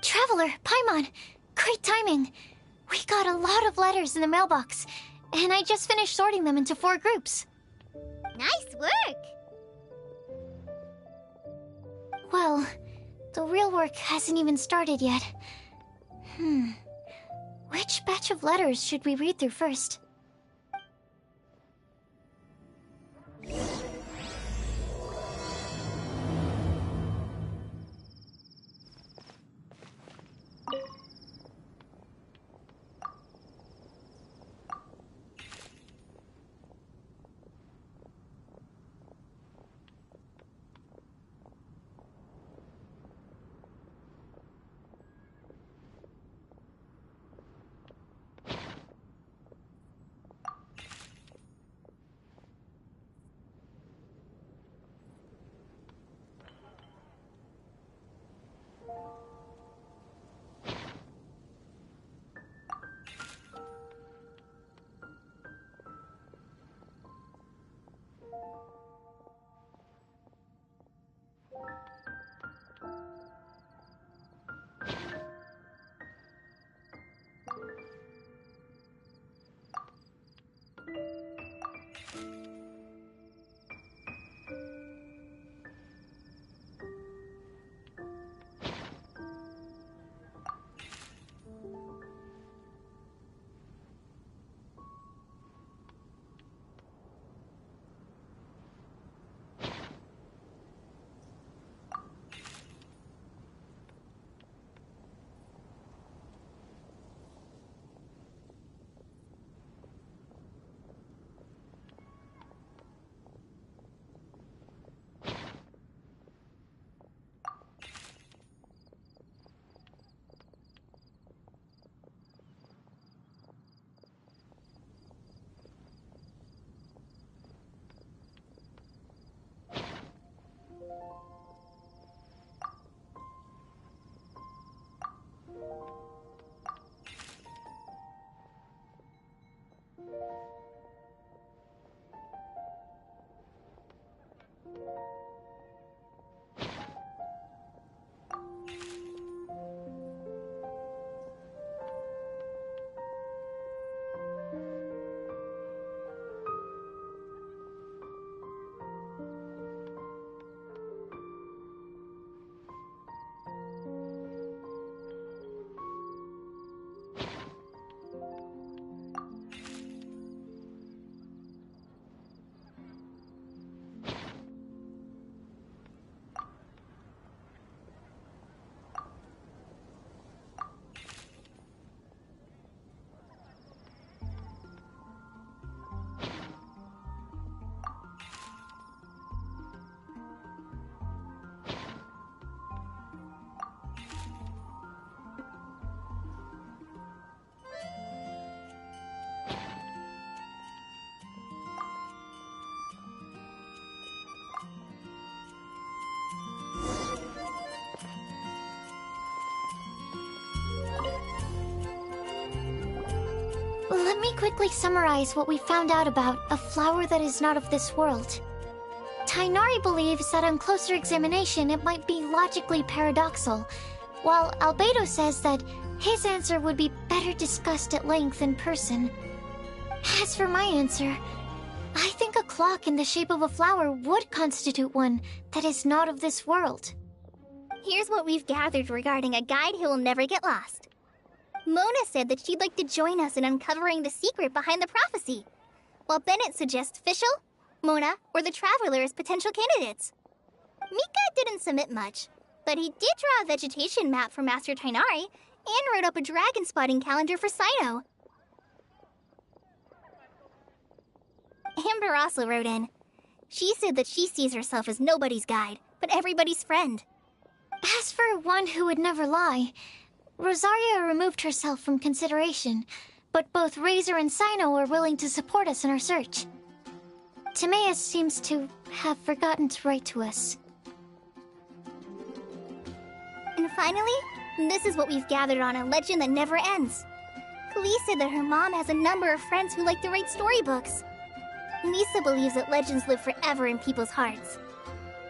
Traveler, Paimon, great timing. We got a lot of letters in the mailbox, and I just finished sorting them into 4 groups. Nice work! Well, the real work hasn't even started yet. Which batch of letters should we read through first? Let me quickly summarize what we found out about a flower that is not of this world. Tainari believes that on closer examination it might be logically paradoxal, while Albedo says that his answer would be better discussed at length in person. As for my answer, I think a clock in the shape of a flower would constitute one that is not of this world. Here's what we've gathered regarding a guide who will never get lost. Mona said that she'd like to join us in uncovering the secret behind the prophecy, while Bennett suggests Fischl, Mona, or the Traveler as potential candidates. Mika didn't submit much, but he did draw a vegetation map for Master Tainari and wrote up a dragon spotting calendar for Saito. Amber also wrote in. She said that she sees herself as nobody's guide, but everybody's friend. As for one who would never lie, Rosaria removed herself from consideration, but both Razor and Sino are willing to support us in our search. Timaeus seems to have forgotten to write to us. And finally, this is what we've gathered on a legend that never ends. Klee said that her mom has a number of friends who like to write storybooks. Lisa believes that legends live forever in people's hearts.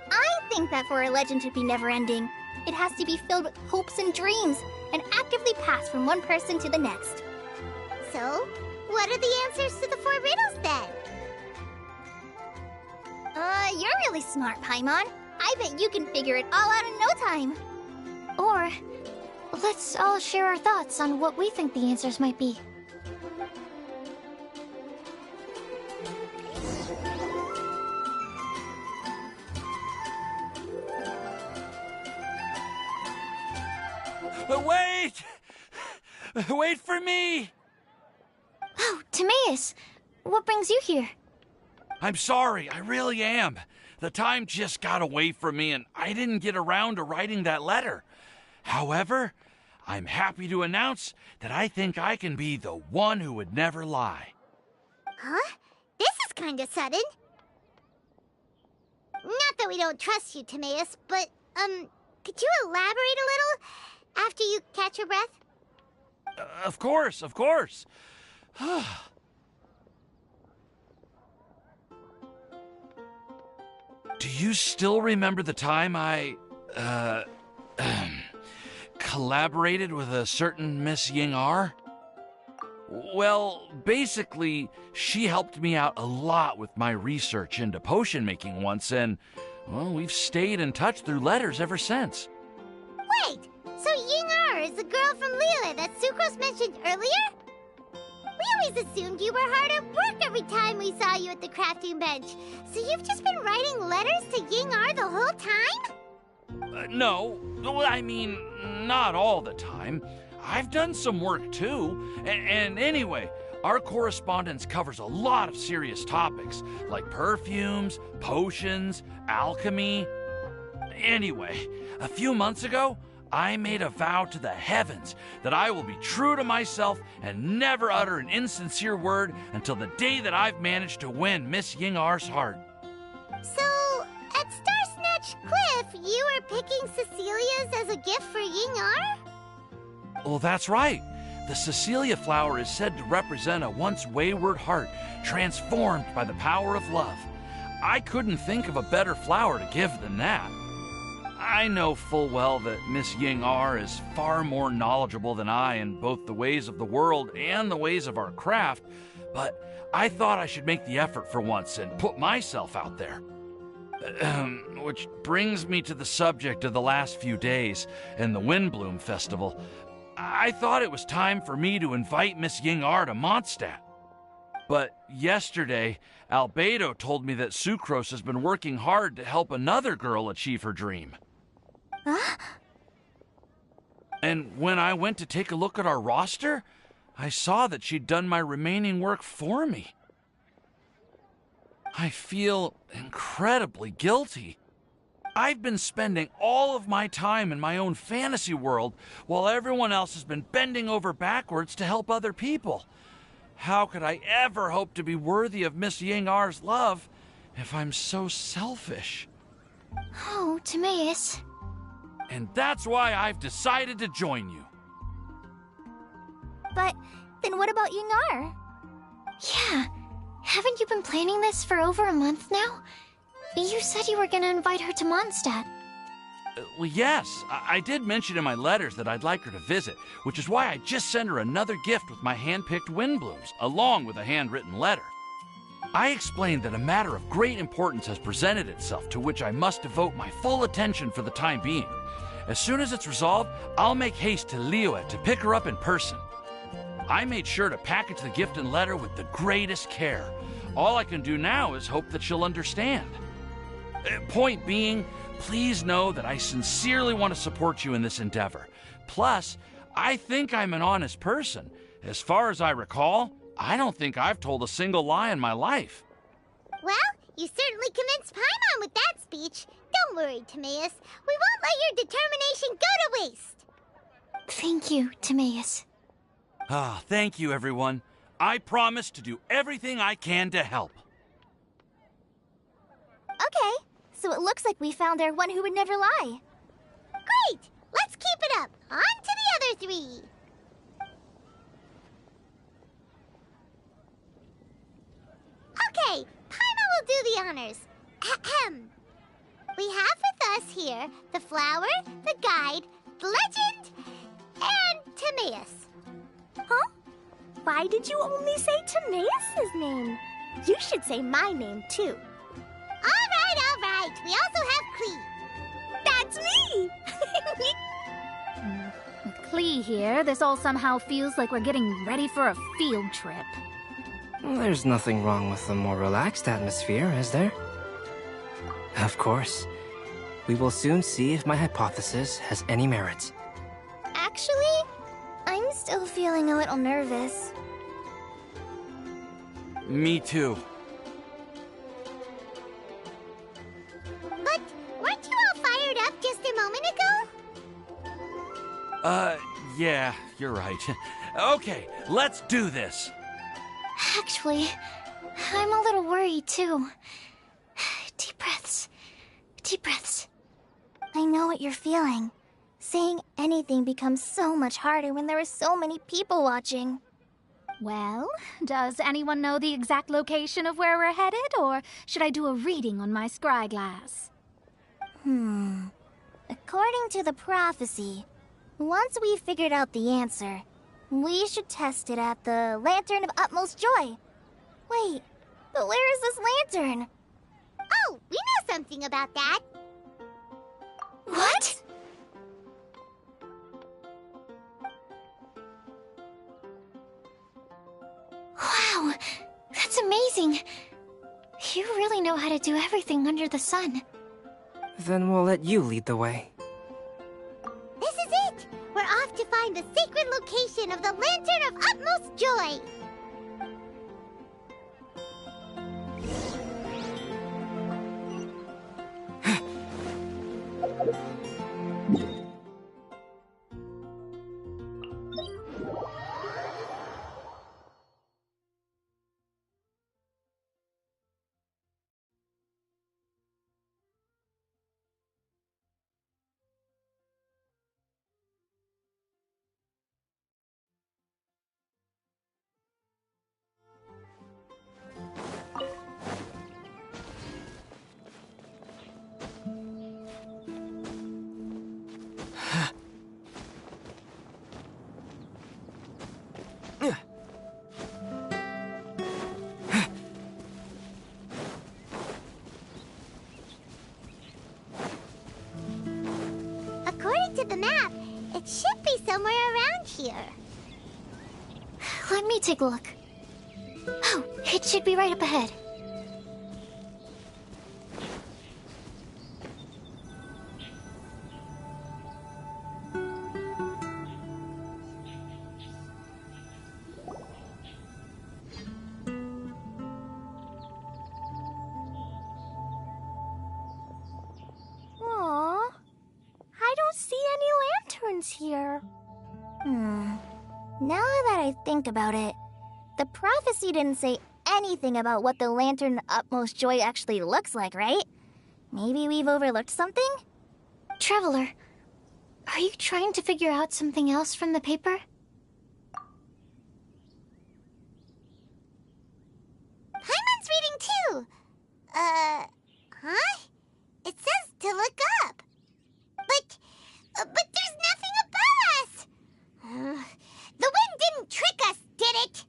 I think that for a legend to be never-ending, it has to be filled with hopes and dreams, and actively pass from one person to the next. So, what are the answers to the 4 riddles then? You're really smart, Paimon. I bet you can figure it all out in no time. Or, let's all share our thoughts on what we think the answers might be. Wait! Wait for me! Oh, Timaeus! What brings you here? I'm sorry, I really am. The time just got away from me and I didn't get around to writing that letter. However, I'm happy to announce that I think I can be the one who would never lie. Huh? This is kinda sudden. Not that we don't trust you, Timaeus, but, could you elaborate a little after you catch your breath? Of course, of course. Do you still remember the time I, collaborated with a certain Miss Ying-ar? Well, basically, she helped me out a lot with my research into potion making once, and, well, we've stayed in touch through letters ever since. Wait, so Ying-ar is the girl from Liyue that Sucrose mentioned earlier? We always assumed you were hard at work every time we saw you at the crafting bench. So you've just been writing letters to Ying-ar the whole time? No, I mean, not all the time. I've done some work too. And anyway, our correspondence covers a lot of serious topics, like perfumes, potions, alchemy. Anyway, a few months ago, I made a vow to the heavens that I will be true to myself and never utter an insincere word until the day that I've managed to win Miss Ying-ar's heart. So, at Star Snatch Cliff, you were picking Cecilia's as a gift for Ying-ar? Well, that's right. The Cecilia flower is said to represent a once wayward heart transformed by the power of love. I couldn't think of a better flower to give than that. I know full well that Miss Ying-ar is far more knowledgeable than I in both the ways of the world and the ways of our craft, but I thought I should make the effort for once and put myself out there. Which brings me to the subject of the last few days and the Windbloom Festival. I thought it was time for me to invite Miss Ying-ar to Mondstadt. But yesterday, Albedo told me that Sucrose has been working hard to help another girl achieve her dream. Huh? And when I went to take a look at our roster, I saw that she'd done my remaining work for me. I feel incredibly guilty. I've been spending all of my time in my own fantasy world while everyone else has been bending over backwards to help other people. How could I ever hope to be worthy of Miss Ying-ar's love if I'm so selfish? Oh, Timaeus. And that's why I've decided to join you. But then what about Ying-ar? Yeah, haven't you been planning this for over a month now? You said you were gonna invite her to Mondstadt. Well, yes, I did mention in my letters that I'd like her to visit, which is why I just sent her another gift with my hand-picked Windblooms, along with a handwritten letter. I explained that a matter of great importance has presented itself to which I must devote my full attention for the time being. As soon as it's resolved, I'll make haste to Liyue to pick her up in person. I made sure to package the gift and letter with the greatest care. All I can do now is hope that she'll understand. Point being, please know that I sincerely want to support you in this endeavor. Plus, I think I'm an honest person. As far as I recall, I don't think I've told a single lie in my life. Well, you certainly convinced Paimon with that speech. Don't worry, Timaeus. We won't let your determination go to waste. Thank you, Timaeus. Ah, thank you, everyone. I promise to do everything I can to help. Okay, so it looks like we found our one who would never lie. Great! Let's keep it up. On to the other three. Okay, Paimon will do the honors. Ahem. We have with us here the flower, the guide, the legend, and Timaeus. Huh? Why did you only say Timaeus' name? You should say my name, too. All right. We also have Klee. That's me! With Klee here, this all somehow feels like we're getting ready for a field trip. There's nothing wrong with a more relaxed atmosphere, is there? Of course. We will soon see if my hypothesis has any merit. Actually, I'm still feeling a little nervous. Me too. But weren't you all fired up just a moment ago? Yeah, you're right. Okay, let's do this. Actually, I'm a little worried too. Deep breaths. Deep breaths. I know what you're feeling. Saying anything becomes so much harder when there are so many people watching. Well, does anyone know the exact location of where we're headed, or should I do a reading on my scry glass? According to the prophecy, once we've figured out the answer, we should test it at the Lantern of Utmost Joy. Wait, but where is this lantern? Oh, we know something about that. What? Wow, that's amazing. You really know how to do everything under the sun. Then we'll let you lead the way. This is it. We're off to find the sacred location of the Lantern of Utmost Joy. According to the map, it should be somewhere around here. Let me take a look. Oh, it should be right up ahead. Aww, I don't see any lanterns here. Now that I think about it, the prophecy didn't say anything about what the Lantern of Utmost Joy actually looks like, right? Maybe we've overlooked something? Traveler, are you trying to figure out something else from the paper? Paimon's reading too. Huh? It says to look up. But there's nothing above us. The wind didn't trick us, did it?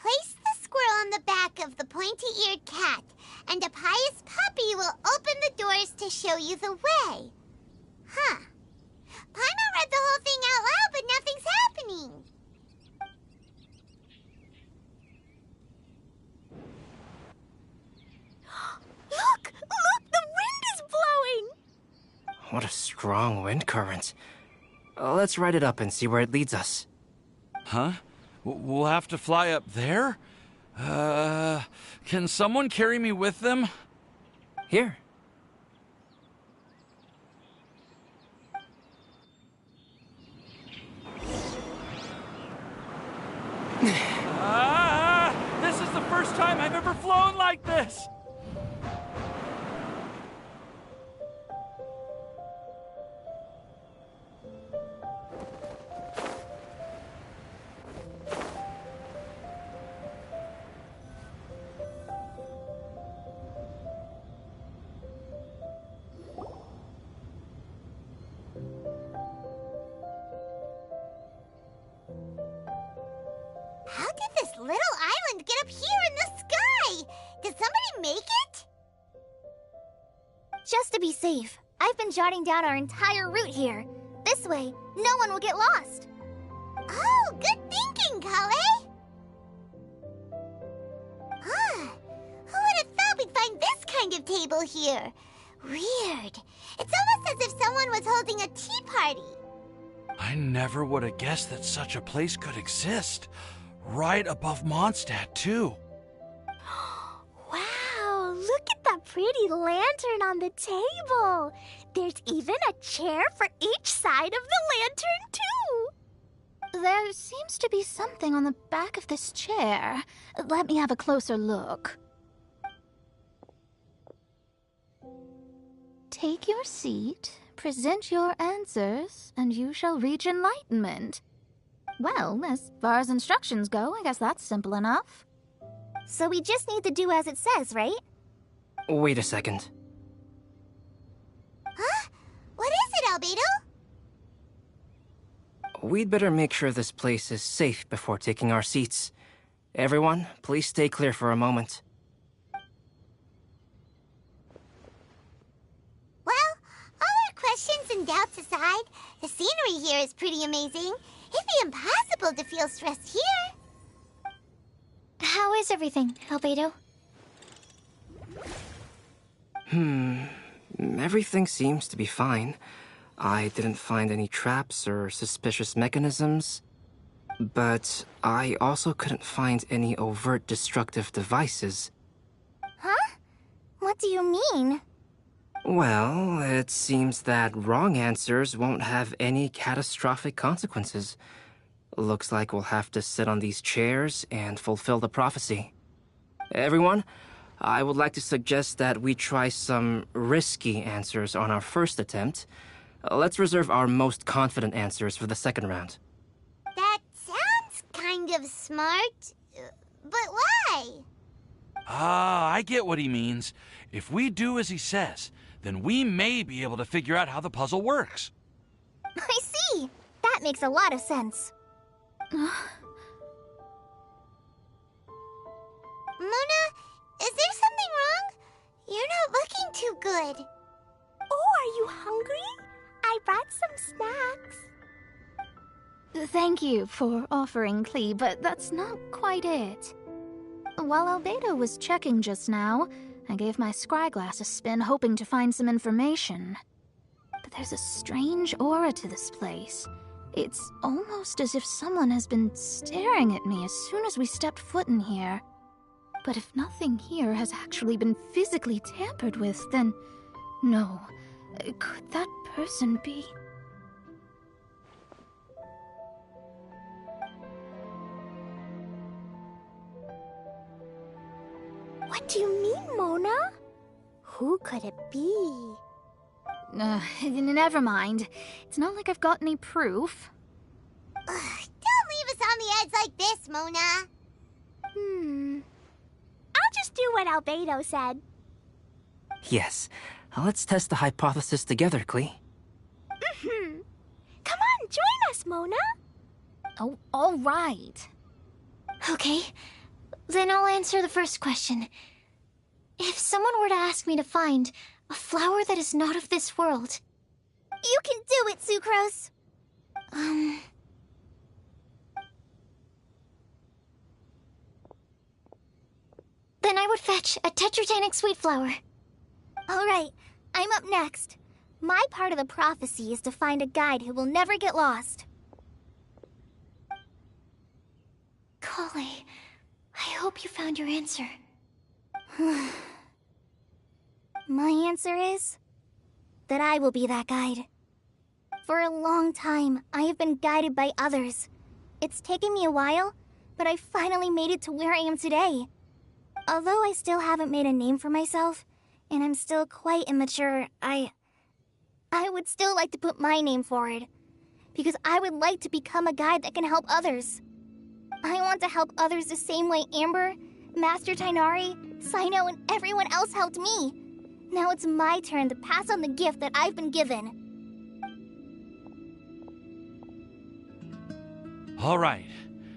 Place the squirrel on the back of the pointy-eared cat, and a pious puppy will open the doors to show you the way. Huh. Paimon read the whole thing out loud, but nothing's happening. Look! The wind is blowing! What a strong wind current. Let's ride it up and see where it leads us. Huh? We'll have to fly up there? Can someone carry me with them? Here. like this! How did this little island get up here in the sky? Did somebody make it? Just to be safe, I've been jotting down our entire route here. This way, no one will get lost. Oh, good thinking, Kale. Huh. Who would have thought we'd find this kind of table here? Weird. It's almost as if someone was holding a tea party. I never would have guessed that such a place could exist. Right above Mondstadt, too. Wow, look at that pretty lantern on the table. There's even a chair for each side of the lantern, too. There seems to be something on the back of this chair. Let me have a closer look. Take your seat, present your answers, and you shall reach enlightenment. Well, as far as instructions go, I guess that's simple enough. So we just need to do as it says, right? Wait a second. Huh? What is it, Albedo? We'd better make sure this place is safe before taking our seats. Everyone, please stay clear for a moment. Well, all our questions and doubts aside, the scenery here is pretty amazing. It'd be impossible to feel stressed here. How is everything, Albedo? Everything seems to be fine. I didn't find any traps or suspicious mechanisms. But I also couldn't find any overt destructive devices. Huh? What do you mean? Well, it seems that wrong answers won't have any catastrophic consequences. Looks like we'll have to sit on these chairs and fulfill the prophecy. Everyone, I would like to suggest that we try some risky answers on our first attempt. Let's reserve our most confident answers for the second round. That sounds kind of smart. But why? I get what he means. If we do as he says, then we may be able to figure out how the puzzle works. I see. That makes a lot of sense. Mona, is there something wrong? You're not looking too good. Oh, are you hungry? I brought some snacks. Thank you for offering, Klee, but that's not quite it. While Albedo was checking just now, I gave my scryglass a spin hoping to find some information. But there's a strange aura to this place. It's almost as if someone has been staring at me as soon as we stepped foot in here. But if nothing here has actually been physically tampered with, then no. Could that person be? What do you mean, Mona? Who could it be? Never mind. It's not like I've got any proof. Don't leave us on the edge like this, Mona. I'll just do what Albedo said. Yes, let's test the hypothesis together, Klee. Come on, join us, Mona. Oh, all right. Okay, then I'll answer the first question. If someone were to ask me to find a flower that is not of this world... You can do it, Sucrose. Then I would fetch a tetragenic sweet flower. All right, I'm up next. My part of the prophecy is to find a guide who will never get lost. Kale, I hope you found your answer. My answer is that I will be that guide. For a long time, I have been guided by others. It's taken me a while, but I finally made it to where I am today. Although I still haven't made a name for myself, and I'm still quite immature, I would still like to put my name forward. Because I would like to become a guide that can help others. I want to help others the same way Amber, Master Tighnari, Cyno, and everyone else helped me. Now it's my turn to pass on the gift that I've been given. All right,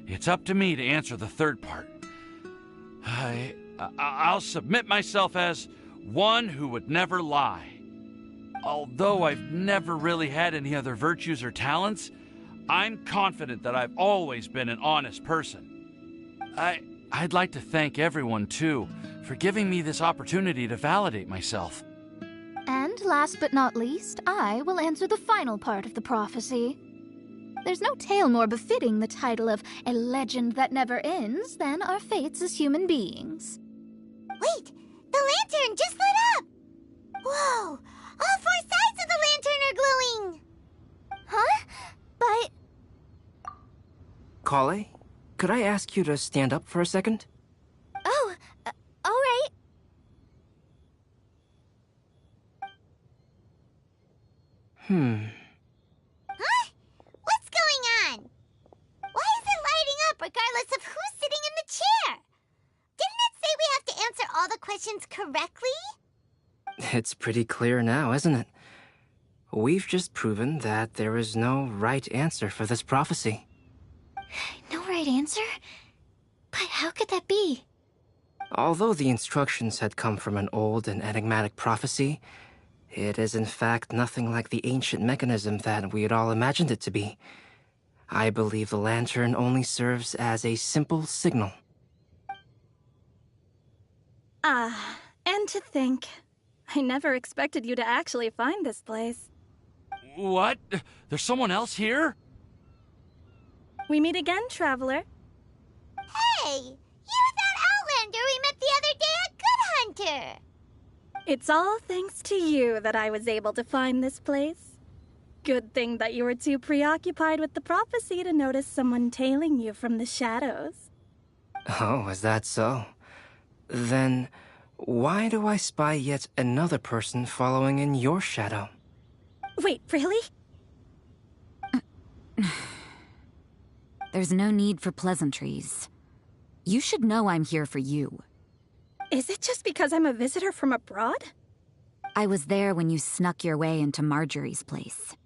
it's up to me to answer the third part. I'll submit myself as one who would never lie. Although I've never really had any other virtues or talents, I'm confident that I've always been an honest person. I'd like to thank everyone, too, for giving me this opportunity to validate myself. And last but not least, I will answer the final part of the prophecy. There's no tale more befitting the title of a legend that never ends than our fates as human beings. Wait! The lantern just lit up! Whoa! All 4 sides of the lantern are glowing! Huh? But... Kale, could I ask you to stand up for a second? Oh, all right. Huh? What's going on? Why is it lighting up regardless of who's sitting in the chair? Didn't it say we have to answer all the questions correctly? It's pretty clear now, isn't it? We've just proven that there is no right answer for this prophecy. No right answer? But how could that be? Although the instructions had come from an old and enigmatic prophecy, it is in fact nothing like the ancient mechanism that we had all imagined it to be. I believe the lantern only serves as a simple signal. And to think, I never expected you to actually find this place. What? There's someone else here? We meet again, traveler. Hey! You're that Outlander we met the other day at Good Hunter! It's all thanks to you that I was able to find this place. Good thing that you were too preoccupied with the prophecy to notice someone tailing you from the shadows. Oh, is that so? Then, why do I spy yet another person following in your shadow? Wait, really? There's no need for pleasantries. You should know I'm here for you. Is it just because I'm a visitor from abroad? I was there when you snuck your way into Marjorie's place.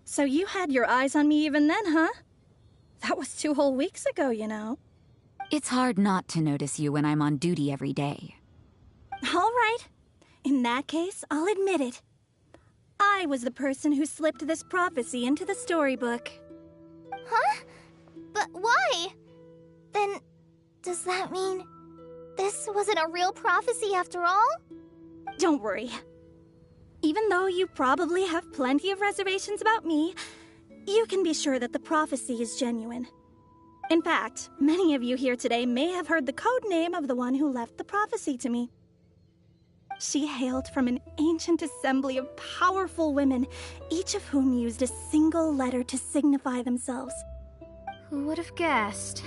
So you had your eyes on me even then, huh? That was 2 whole weeks ago, you know. It's hard not to notice you when I'm on duty every day. All right. In that case, I'll admit it. I was the person who slipped this prophecy into the storybook. Huh? But why? Then, does that mean this wasn't a real prophecy after all? Don't worry. Even though you probably have plenty of reservations about me, you can be sure that the prophecy is genuine. In fact, many of you here today may have heard the code name of the one who left the prophecy to me. She hailed from an ancient assembly of powerful women, each of whom used a single letter to signify themselves. Who would have guessed?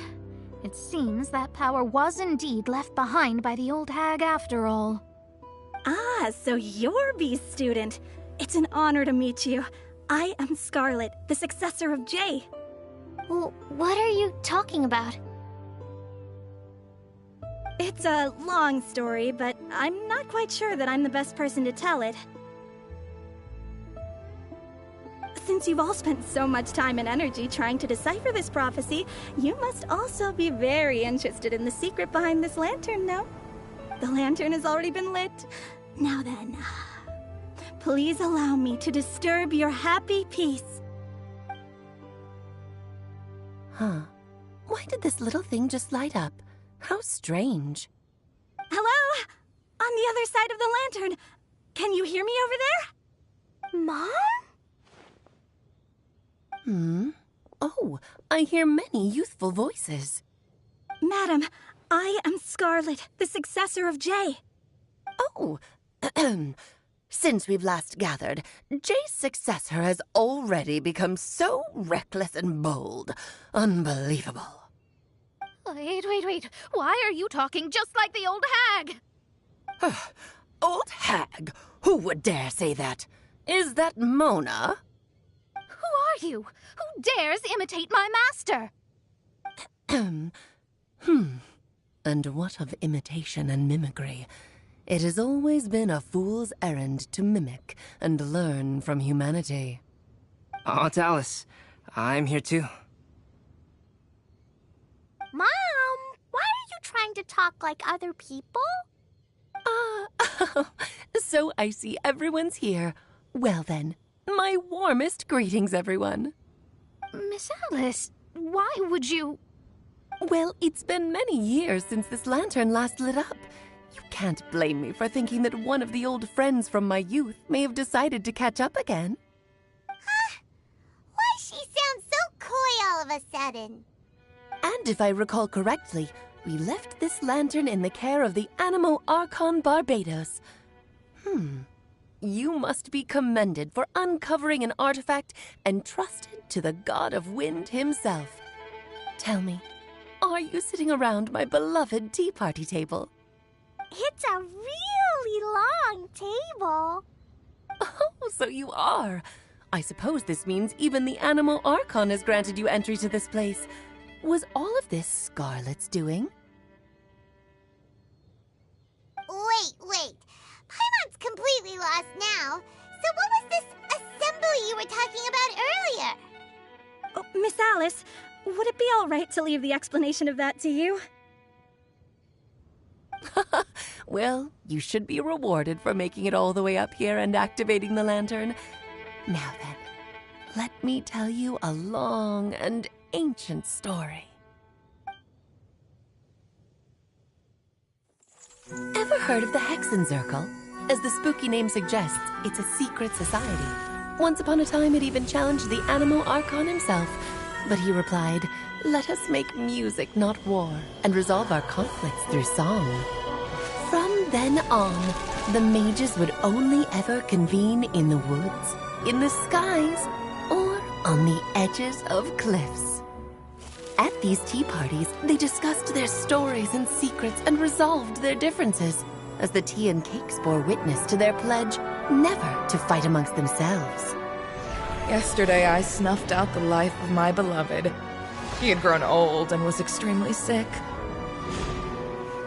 It seems that power was indeed left behind by the old hag after all. Ah, so you're B's student. It's an honor to meet you. I am Scarlet, the successor of Jay. Well, what are you talking about? It's a long story, but I'm not quite sure that I'm the best person to tell it. Since you've all spent so much time and energy trying to decipher this prophecy, you must also be very interested in the secret behind this lantern, no? The lantern has already been lit. Now then, please allow me to disturb your happy peace. Huh. Why did this little thing just light up? How strange. Hello? On the other side of the lantern. Can you hear me over there? Mom? Oh, I hear many youthful voices. Madam, I am Scarlet, the successor of Jay. Oh, since we've last gathered, Jay's successor has already become so reckless and bold. Unbelievable. Wait. Why are you talking just like the old hag? Old hag? Who would dare say that? Is that Mona? Who are you? Who dares imitate my master? And what of imitation and mimicry? It has always been a fool's errand to mimic and learn from humanity. Aunt Alice, I'm here too. Mom, why are you trying to talk like other people? So I see everyone's here. Well then, my warmest greetings, everyone. Miss Alice, why would you... Well, it's been many years since this lantern last lit up. You can't blame me for thinking that one of the old friends from my youth may have decided to catch up again. Why she sounds so coy all of a sudden? And if I recall correctly, we left this lantern in the care of the Anemo Archon Barbados. You must be commended for uncovering an artifact entrusted to the god of wind himself. Tell me, are you sitting around my beloved tea party table? It's a really long table. Oh, so you are. I suppose this means even the Anemo Archon has granted you entry to this place. Was all of this Scarlet's doing? Wait. Paimon's completely lost now. So what was this assembly you were talking about earlier? Oh, Miss Alice, would it be all right to leave the explanation of that to you? Well, you should be rewarded for making it all the way up here and activating the lantern. Now then, let me tell you a long and ancient story. Ever heard of the Hexenzirkel? As the spooky name suggests, it's a secret society. Once upon a time, it even challenged the Anemo Archon himself. But he replied, "Let us make music, not war, and resolve our conflicts through song." From then on, the mages would only ever convene in the woods, in the skies, or on the edges of cliffs. At these tea parties, they discussed their stories and secrets and resolved their differences, as the tea and cakes bore witness to their pledge never to fight amongst themselves. Yesterday I snuffed out the life of my beloved. He had grown old and was extremely sick.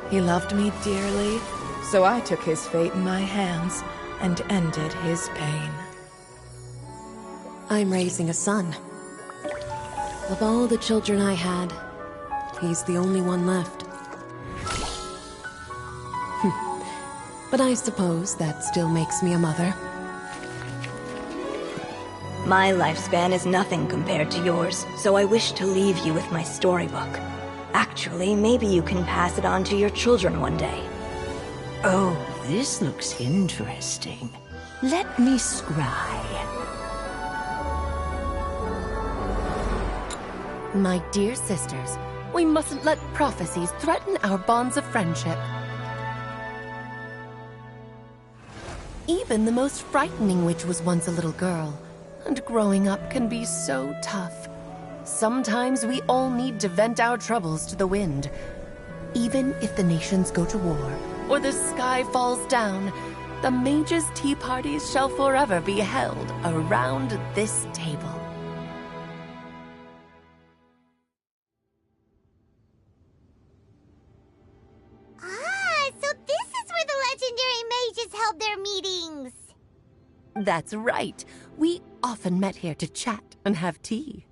He loved me dearly, so I took his fate in my hands and ended his pain. I'm raising a son. Of all the children I had, he's the only one left. But I suppose that still makes me a mother. My lifespan is nothing compared to yours, so I wish to leave you with my storybook. Actually, maybe you can pass it on to your children one day. Oh, this looks interesting. Let me scry. My dear sisters, we mustn't let prophecies threaten our bonds of friendship. Even the most frightening witch was once a little girl, and growing up can be so tough. Sometimes we all need to vent our troubles to the wind. Even if the nations go to war, or the sky falls down, the mages' tea parties shall forever be held around this table. So this is where the legendary mages held their meetings. That's right. We often met here to chat and have tea.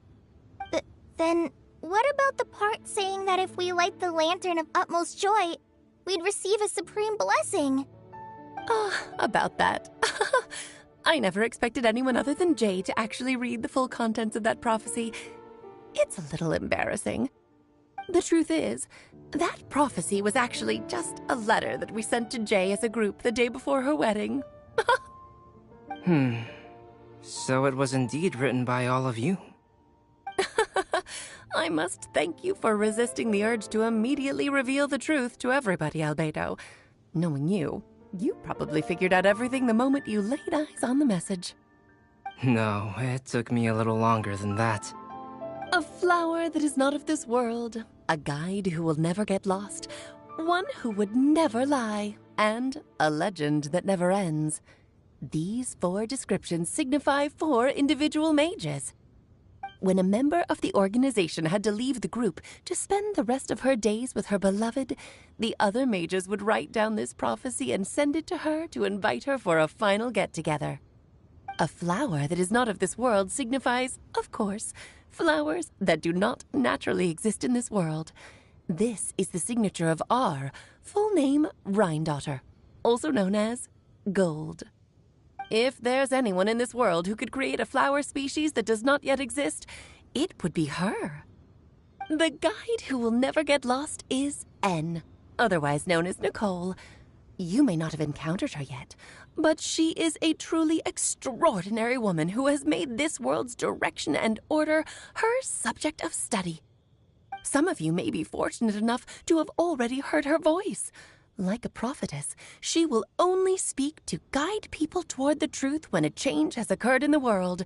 Then, what about the part saying that if we light the lantern of utmost joy, we'd receive a supreme blessing? About that. I never expected anyone other than Jay to actually read the full contents of that prophecy. It's a little embarrassing. The truth is, that prophecy was actually just a letter that we sent to Jay as a group the day before her wedding. So it was indeed written by all of you. I must thank you for resisting the urge to immediately reveal the truth to everybody, Albedo. Knowing you, you probably figured out everything the moment you laid eyes on the message. No, it took me a little longer than that. A flower that is not of this world, a guide who will never get lost, one who would never lie, and a legend that never ends. These 4 descriptions signify 4 individual mages. When a member of the organization had to leave the group to spend the rest of her days with her beloved, the other mages would write down this prophecy and send it to her to invite her for a final get-together. A flower that is not of this world signifies, of course, flowers that do not naturally exist in this world. This is the signature of our full name, Rhine-daughter, also known as Gold. If there's anyone in this world who could create a flower species that does not yet exist, it would be her. The guide who will never get lost is N, otherwise known as Nicole. You may not have encountered her yet, but she is a truly extraordinary woman who has made this world's direction and order her subject of study. Some of you may be fortunate enough to have already heard her voice. Like a prophetess, she will only speak to guide people toward the truth when a change has occurred in the world.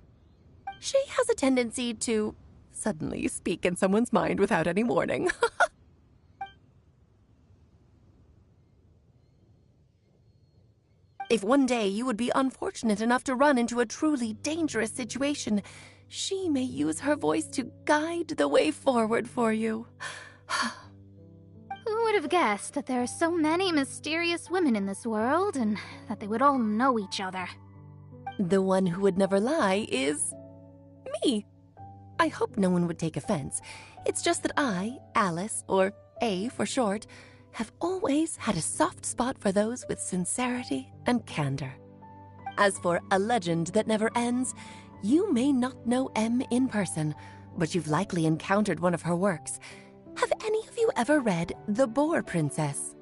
She has a tendency to suddenly speak in someone's mind without any warning. If one day you would be unfortunate enough to run into a truly dangerous situation, she may use her voice to guide the way forward for you. Who would have guessed that there are so many mysterious women in this world, and that they would all know each other? The one who would never lie is me. I hope no one would take offense. It's just that I, Alice, or A for short, have always had a soft spot for those with sincerity and candor. As for a legend that never ends, you may not know M in person, but you've likely encountered one of her works. Have any of you ever read The Boar Princess?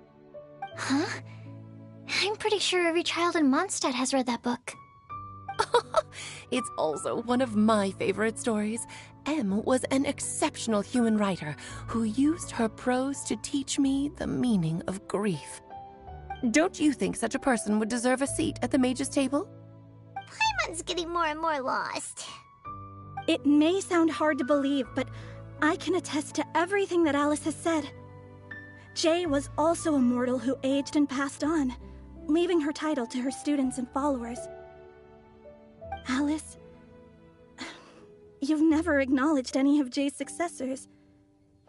Huh? I'm pretty sure every child in Mondstadt has read that book. It's also one of my favorite stories. M was an exceptional human writer who used her prose to teach me the meaning of grief. Don't you think such a person would deserve a seat at the mage's table? Paimon's getting more and more lost. It may sound hard to believe, but I can attest to everything that Alice has said. Jay was also a mortal who aged and passed on, leaving her title to her students and followers. Alice, you've never acknowledged any of Jay's successors.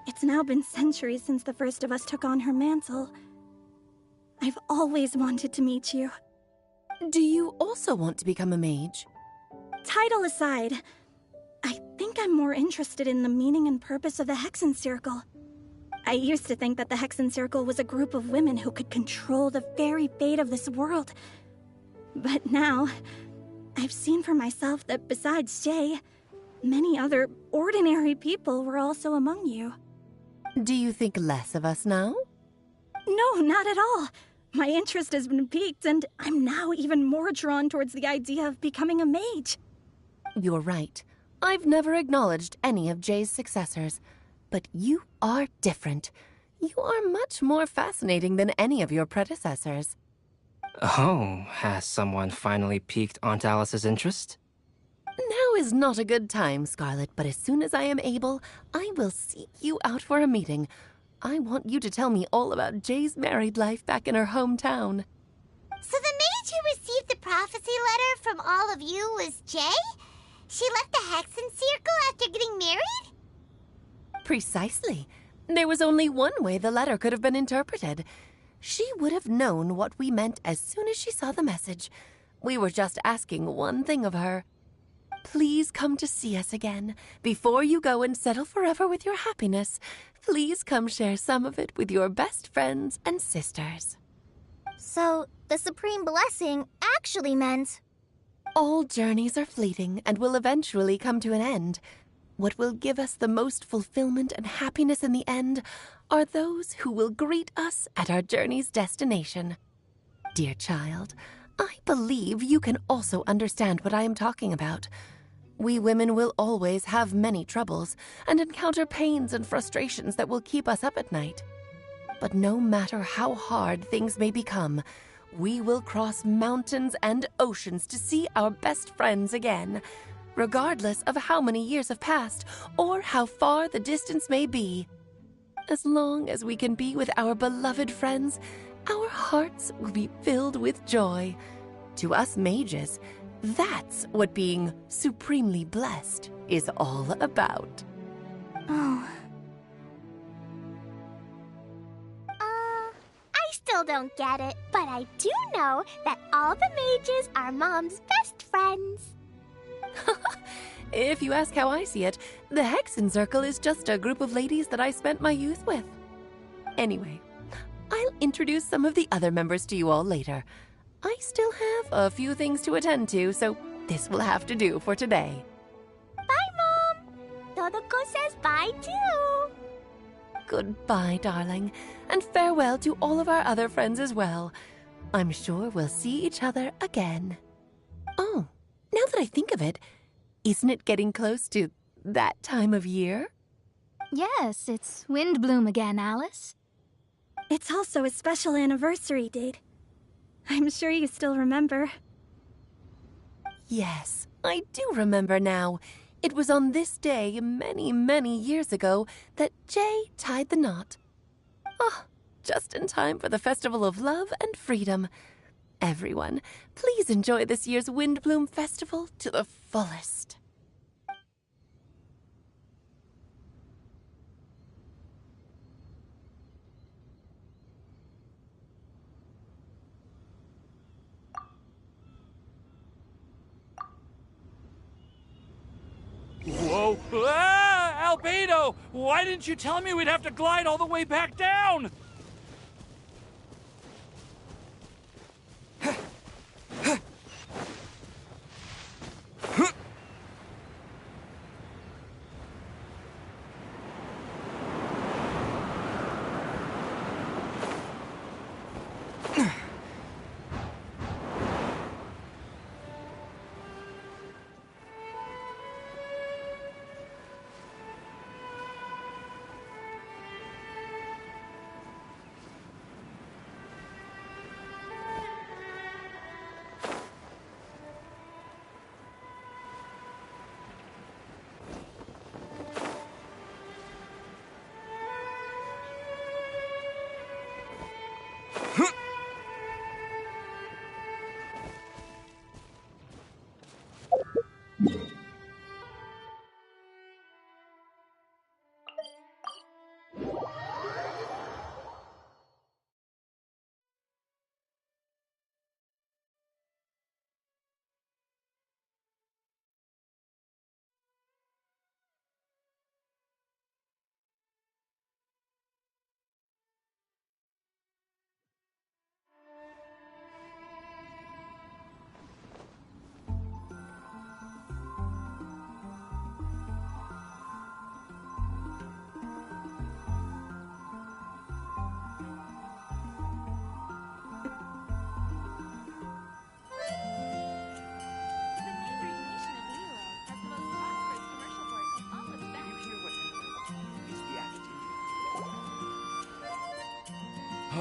It's now been centuries since the first of us took on her mantle. I've always wanted to meet you. Do you also want to become a mage? Title aside, I think I'm more interested in the meaning and purpose of the Hexen Circle. I used to think that the Hexen Circle was a group of women who could control the very fate of this world. But now, I've seen for myself that besides Jay, many other ordinary people were also among you. Do you think less of us now? No, not at all. My interest has been piqued, and I'm now even more drawn towards the idea of becoming a mage. You're right. I've never acknowledged any of Jay's successors, but you are different. You are much more fascinating than any of your predecessors. Oh, has someone finally piqued Aunt Alice's interest? Now is not a good time, Scarlet, but as soon as I am able, I will seek you out for a meeting. I want you to tell me all about Jay's married life back in her hometown. So the mage who received the prophecy letter from all of you was Jay? She left the Hexen Circle after getting married? Precisely. There was only one way the letter could have been interpreted. She would have known what we meant as soon as she saw the message. We were just asking one thing of her. Please come to see us again. Before you go and settle forever with your happiness, please come share some of it with your best friends and sisters. So, the Supreme Blessing actually meant... All journeys are fleeting and will eventually come to an end. What will give us the most fulfillment and happiness in the end are those who will greet us at our journey's destination. Dear child, I believe you can also understand what I am talking about. We women will always have many troubles and encounter pains and frustrations that will keep us up at night. But no matter how hard things may become, we will cross mountains and oceans to see our best friends again, regardless of how many years have passed or how far the distance may be. As long as we can be with our beloved friends, our hearts will be filled with joy. To us mages, that's what being supremely blessed is all about. Oh. I still don't get it, but I do know that all the mages are Mom's best friends. If you ask how I see it, the Hexen Circle is just a group of ladies that I spent my youth with. Anyway, I'll introduce some of the other members to you all later. I still have a few things to attend to, so this will have to do for today. Bye, Mom! Todoko says bye, too! Goodbye, darling, and farewell to all of our other friends as well. I'm sure we'll see each other again. Oh, now that I think of it, isn't it getting close to that time of year? Yes, it's wind bloom again, Alice. It's also a special anniversary date. I'm sure you still remember. Yes, I do remember now. It was on this day many, many years ago that Jay tied the knot. Oh, just in time for the Festival of Love and Freedom. Everyone, please enjoy this year's Windbloom Festival to the fullest. Whoa! Ah! Albedo! Why didn't you tell me we'd have to glide all the way back down?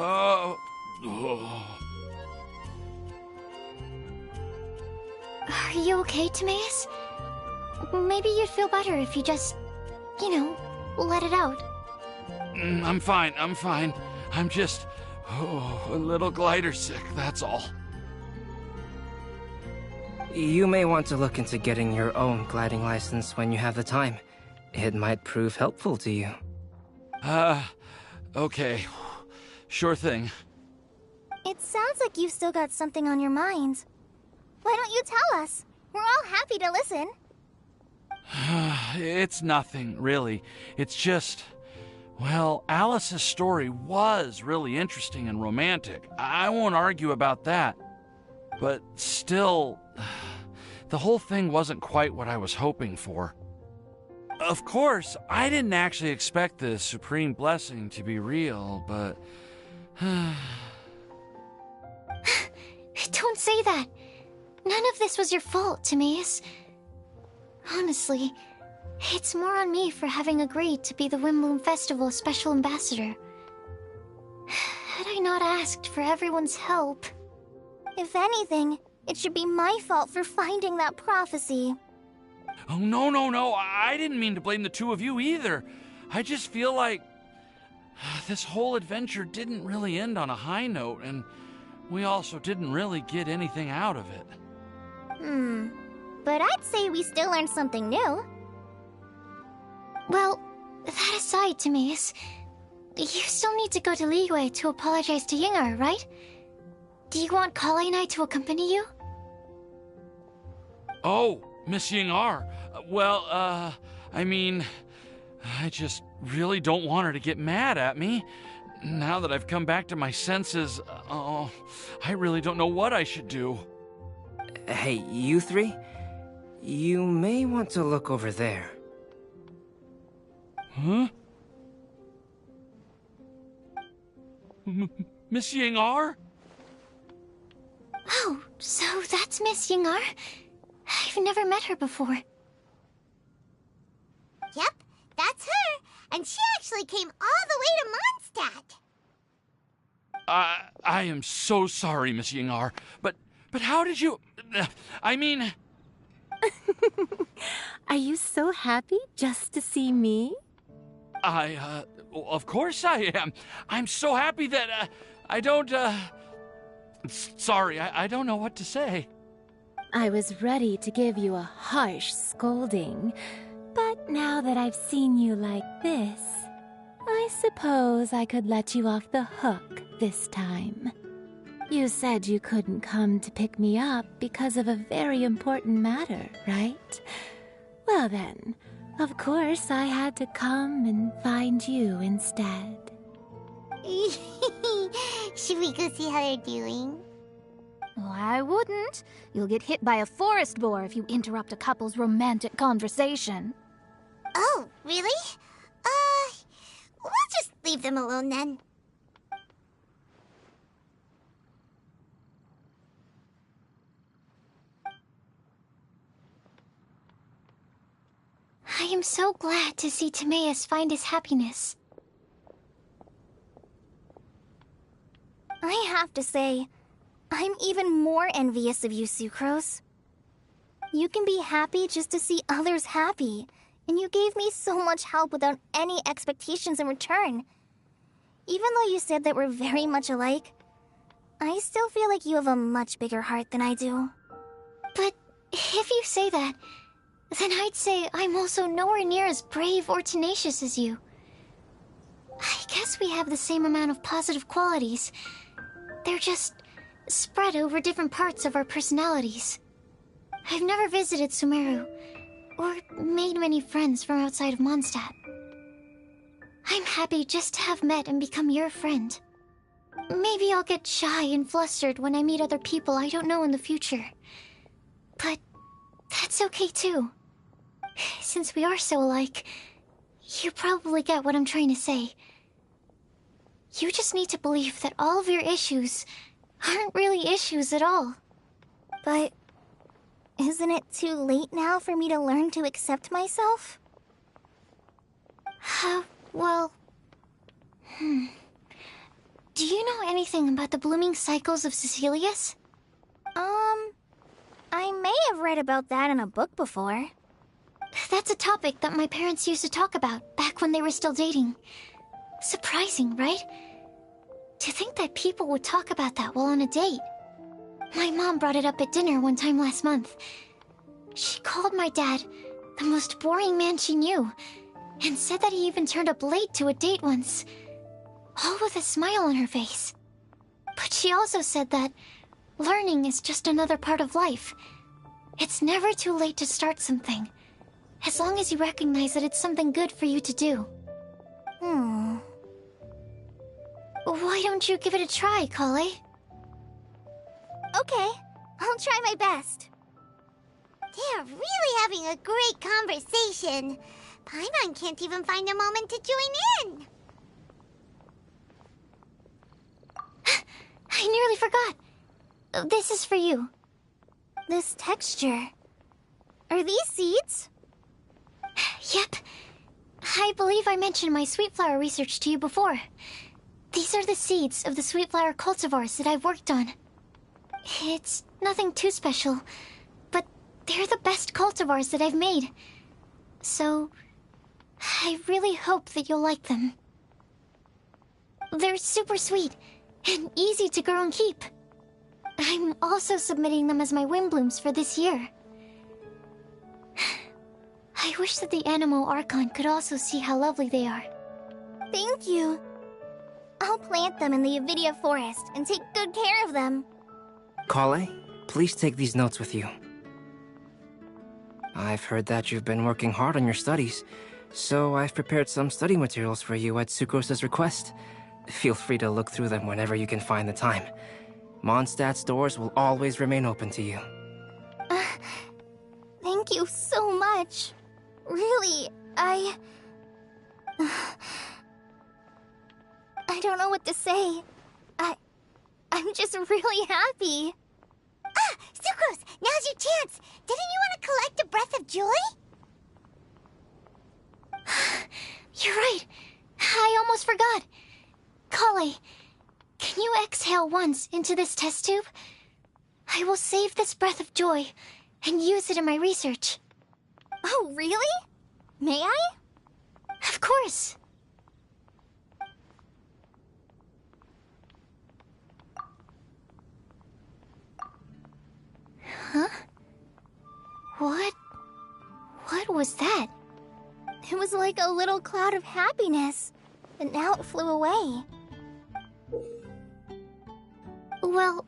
Oh. Are you okay, Timaeus? Maybe you'd feel better if you just, let it out. I'm fine. I'm just, a little glider sick, that's all. You may want to look into getting your own gliding license when you have the time. It might prove helpful to you. Okay. Sure thing. It sounds like you've still got something on your mind. Why don't you tell us? We're all happy to listen. It's nothing, really. It's just, well, Alice's story was really interesting and romantic. I won't argue about that. But still, the whole thing wasn't quite what I was hoping for. Of course, I didn't actually expect the supreme blessing to be real, but... Don't say that. None of this was your fault, Timaeus. Honestly, it's more on me for having agreed to be the Windbloom Festival Special Ambassador. Had I not asked for everyone's help... If anything, it should be my fault for finding that prophecy. Oh, no. I didn't mean to blame the two of you either. I just feel like... This whole adventure didn't really end on a high note, and we also didn't really get anything out of it. But I'd say we still learned something new. Well, that aside, Timaeus, you still need to go to Liyue to apologize to Yingar, right? Do you want Kale and I to accompany you? Oh, Miss Yingar. Well, I mean, I just really don't want her to get mad at me. Now that I've come back to my senses, I really don't know what I should do. Hey, you three? You may want to look over there. Huh? Miss Yingar? Oh, so that's Miss Yingar? I've never met her before. Yep, that's her. And she actually came all the way to Mondstadt. I am so sorry, Miss Yingar, but how did you... I mean... Are you so happy just to see me? Of course I am. I'm so happy that, I don't, Sorry, I don't know what to say. I was ready to give you a harsh scolding, but now that I've seen you like this, I suppose I could let you off the hook this time. You said you couldn't come to pick me up because of a very important matter, right? Well then, of course I had to come and find you instead. Should we go see how they're doing? Oh, I wouldn't. You'll get hit by a forest boar if you interrupt a couple's romantic conversation. Oh, really? We'll just leave them alone then. I am so glad to see Timaeus find his happiness. I have to say, I'm even more envious of you, Sucrose. You can be happy just to see others happy, and you gave me so much help without any expectations in return. Even though you said that we're very much alike, I still feel like you have a much bigger heart than I do. But if you say that, then I'd say I'm also nowhere near as brave or tenacious as you. I guess we have the same amount of positive qualities. They're just spread over different parts of our personalities. I've never visited Sumeru, or made many friends from outside of Mondstadt. I'm happy just to have met and become your friend. Maybe I'll get shy and flustered when I meet other people I don't know in the future. But that's okay too. Since we are so alike, you probably get what I'm trying to say. You just need to believe that all of your issues aren't really issues at all. But isn't it too late now for me to learn to accept myself? Well... Do you know anything about the blooming cycles of Cecilius? I may have read about that in a book before. That's a topic that my parents used to talk about back when they were still dating. Surprising, right? To think that people would talk about that while on a date. My mom brought it up at dinner one time last month. She called my dad the most boring man she knew, and said that he even turned up late to a date once, all with a smile on her face. But she also said that learning is just another part of life. It's never too late to start something, as long as you recognize that it's something good for you to do. Why don't you give it a try, Kale? Okay, I'll try my best. They're really having a great conversation. Paimon can't even find a moment to join in. I nearly forgot. This is for you. This texture. Are these seeds? Yep. I believe I mentioned my sweet flower research to you before. These are the seeds of the sweet flower cultivars that I've worked on. It's nothing too special, but they're the best cultivars that I've made. So, I really hope that you'll like them. They're super sweet and easy to grow and keep. I'm also submitting them as my windblooms for this year. I wish that the Anemo Archon could also see how lovely they are. Thank you. I'll plant them in the Avidia forest and take good care of them. Kale, please take these notes with you. I've heard that you've been working hard on your studies, so I've prepared some study materials for you at Sucrose's request. Feel free to look through them whenever you can find the time. Mondstadt's doors will always remain open to you. Thank you so much. Really, I don't know what to say. I'm just really happy. Ah! Sucrose! Now's your chance! Didn't you want to collect a breath of joy? You're right. I almost forgot. Kale, can you exhale once into this test tube? I will save this breath of joy and use it in my research. Oh, really? May I? Of course. Huh? What was that? It was like a little cloud of happiness, but now it flew away. Well,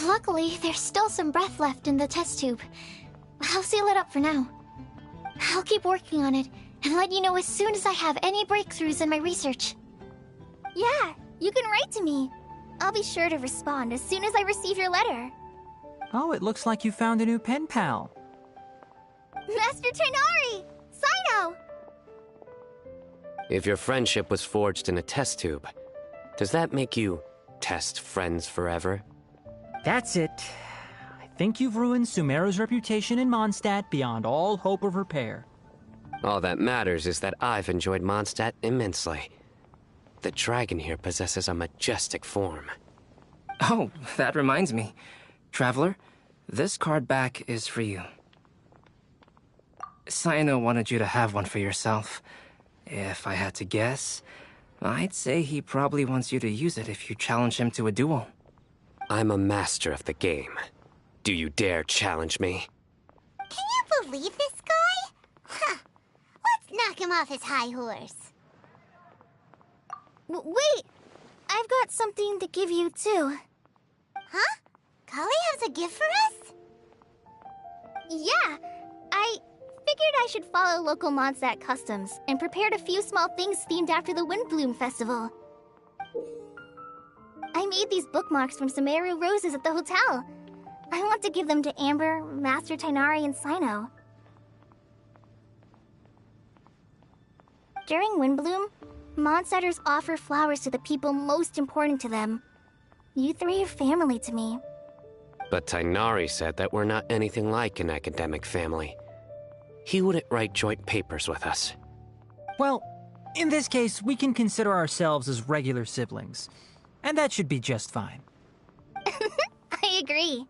luckily, there's still some breath left in the test tube. I'll seal it up for now. I'll keep working on it and let you know as soon as I have any breakthroughs in my research. Yeah, you can write to me. I'll be sure to respond as soon as I receive your letter. Oh, it looks like you found a new pen pal. Master Tighnari! Cyno! If your friendship was forged in a test tube, does that make you test friends forever? That's it. I think you've ruined Sumeru's reputation in Mondstadt beyond all hope of repair. All that matters is that I've enjoyed Mondstadt immensely. The dragon here possesses a majestic form. Oh, that reminds me. Traveler, this card back is for you. Cyno wanted you to have one for yourself. If I had to guess, I'd say he probably wants you to use it if you challenge him to a duel. I'm a master of the game. Do you dare challenge me? Can you believe this guy? Huh. Let's knock him off his high horse. Wait! I've got something to give you, too. Huh? Kale has a gift for us? Yeah! I figured I should follow local Mondstadt customs and prepared a few small things themed after the Windbloom Festival. I made these bookmarks from Sumeru roses at the hotel. I want to give them to Amber, Master Tighnari, and Cyno. During Windbloom, Mondstadters offer flowers to the people most important to them. You three are family to me. But Tighnari said that we're not anything like an academic family. He wouldn't write joint papers with us. Well, in this case, we can consider ourselves as regular siblings. And that should be just fine. I agree.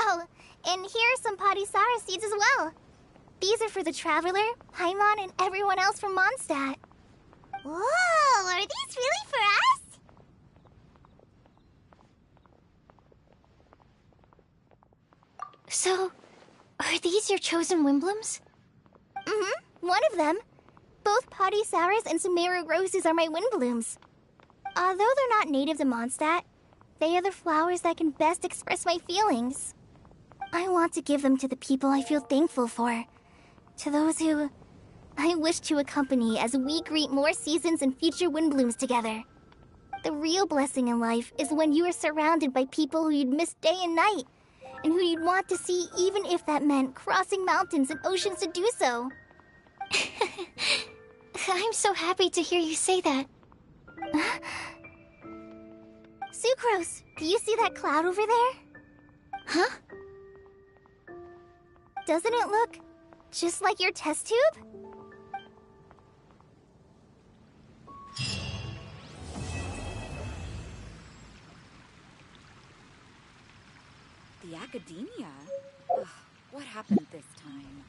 Oh, and here are some Padisara seeds as well. These are for the Traveler, Paimon, and everyone else from Mondstadt. Whoa, are these really for us? So, are these your chosen Windblooms? Mm-hmm, one of them. Both Padisaras and Sumeru roses are my Windblooms. Although they're not native to Mondstadt, they are the flowers that can best express my feelings. I want to give them to the people I feel thankful for. To those who I wish to accompany as we greet more seasons and future Windblooms together. The real blessing in life is when you are surrounded by people who you'd miss day and night, and who you'd want to see even if that meant crossing mountains and oceans to do so. I'm so happy to hear you say that. Sucrose, do you see that cloud over there? Huh? Doesn't it look just like your test tube? The academia? Ugh, what happened this time?